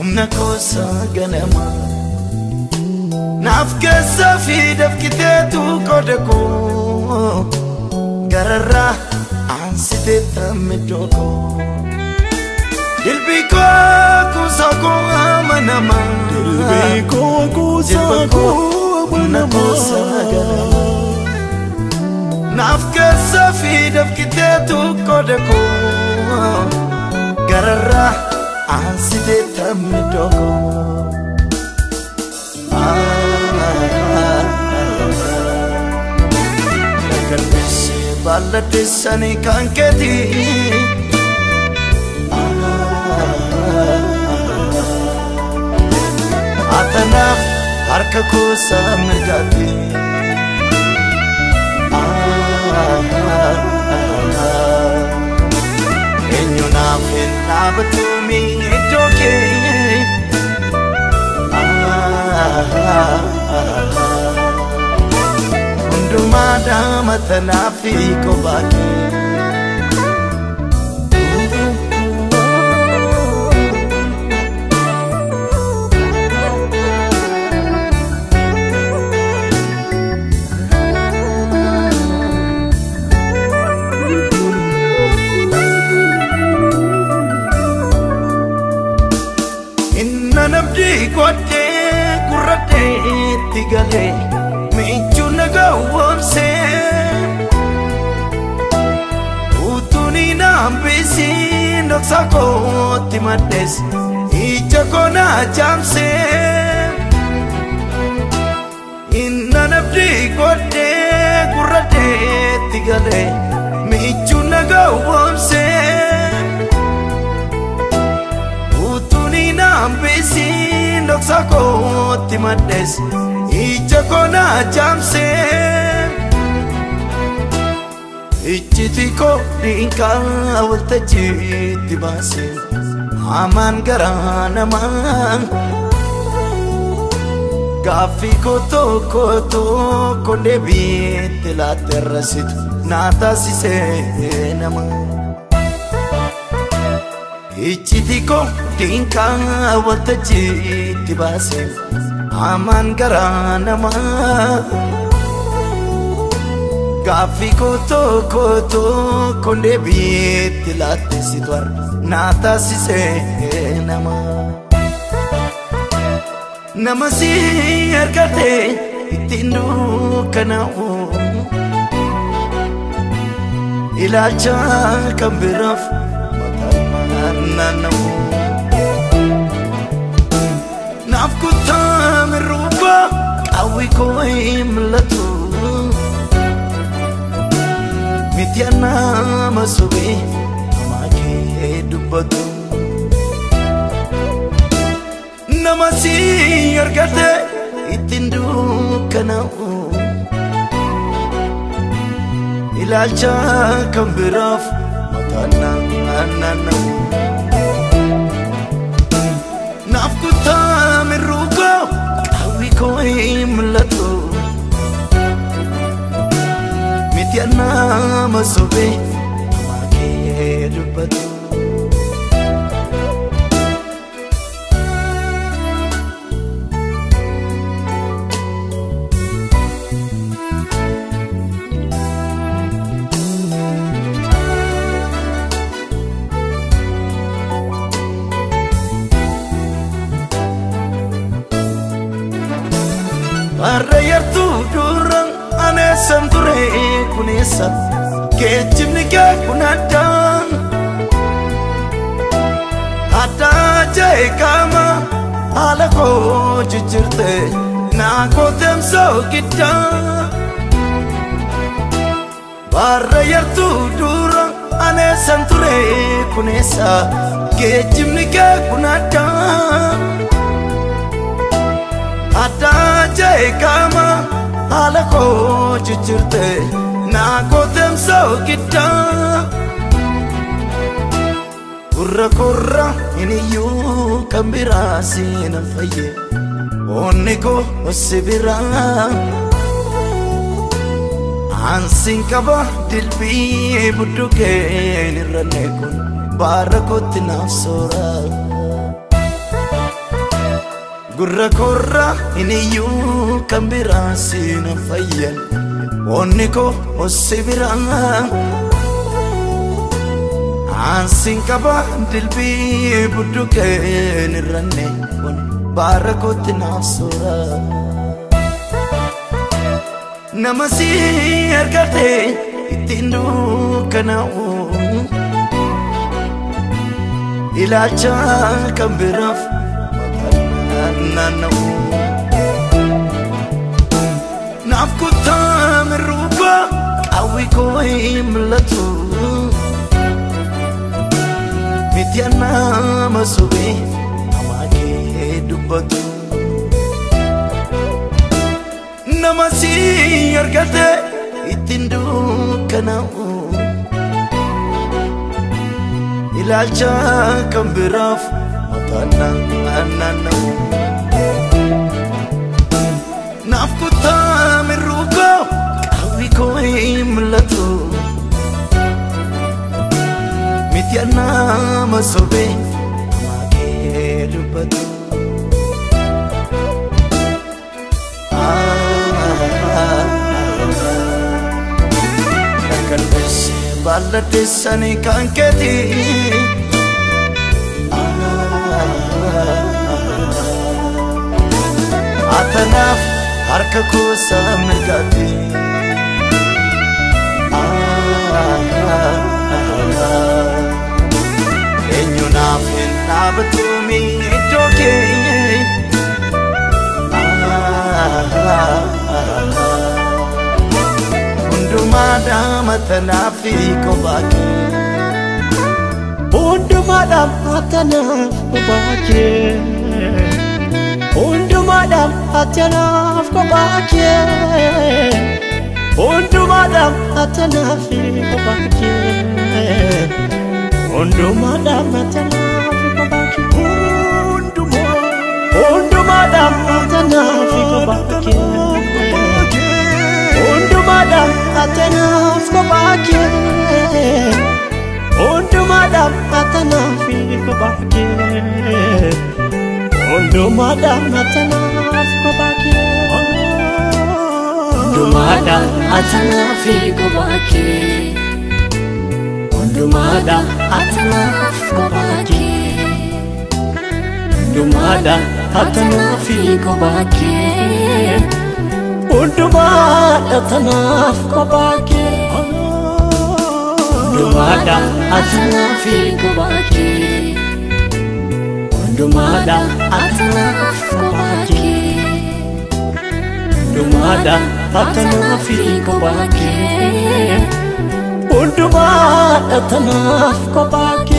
Umnakosa ganama Nafkesa fi dafkitetu kodeko Garara ansite tamidoko Dilbiko kusako amanama Dilbiko kusako umnakosa ganama Nafkesa fi dafkitetu kodeko Garara ansite tamidoko Nagalbisi balladisani kanketi Atanaf harka kusa mirgati Enyo nafin nabatumi itoke Undumada matanafi kobaki Inna nabdi kote kurate tigale Michu nagawamse Utuni nambisi Noksako timades Ichako na jamse Inna nabdi kote kurate tigale Michu nagawamse Utuni nambisi Noksako timades Ichako na jamse Ichitiko dinka awalta jiti basi Aman garana man Gafi koto konde biti la terrasit Nata sise nama Ichitiko dinka awalta jiti basi Aman garana ma Gafi koto konde biti latte situar Nata sise nama si argate itindu kanau Ilacha kambiraf matamana Nafkuta merupa kawi koi melatu Mitiana masubi amake dubatu Namasi argate itindu kanau Ilacha kambiraf matanana Nafkuta merupa kawi koi melatu Mitiana masubi amake dubatu Arrayartu durang ane santure kunesa Kejimni ke kunadang Ada jai kama ala ko jujurte Na ko temso kita Arrayartu durang ane santure kunesa Kejimni ke kunadang Ada jai kama ala ko jujurte Na ko temso kita Kurra ini yu kambirasi nalfaye Oneko osibira Ansin kaba dilbi buduke nirranekun Barakoti nafsora gurra korra iniyyuu kan biraa siin fayyan onni koo ossi biraa ansin qaba dilbii budduqeen irranne kun baara kootti naaf soora nama si argate ittiin dukkanaa'u ilaalcha kan biraaf maqaan naanna'u naaf kuttaa mirruuba qawwi koo hin mul'atu miti nama sobee namaa kee dubbatu nama si argate ittiin dukkanaa'u ilaalcha kan biraaf maqaan naanna'u naaf kuttaa mirruuba qawwi koo hin mul'atu miti nama sobee namaa kee dubbatu kalbeesse balladheessani kan keeti atanaaf harka koosa mirgaati eenyu naaf hin dhaabatumi iddoo kee hundumaadhaan atanaaf kophaa kee hundumaadhaan atanaaf kophaa kee hundumaadhaan atanaaf kophaa kee hundumaadhaan atanaaf kophaa kee hundumaadhaan atanaaf kophaa kee hundumaadhaan atanaaf kophaa kee hundumaadhaan atanaaf kophaa kee hundumaadhaan atanaaf kophaa kee hundumaadhaan atanaaf kophaa kee hundumaadhaan atanaaf kophaa kee hundumaadhaan atanaaf kophaa kee hundumaadhaan atanaaf kophaa kee hundumaadhaan atanaaf kophaa kee hundumaadhaan atanaaf kophaa kee hundumaadhaan atanaaf kophaa kee hundumaadhaan atanaaf kophaa kee hundumaadhaan atanaaf kophaa kee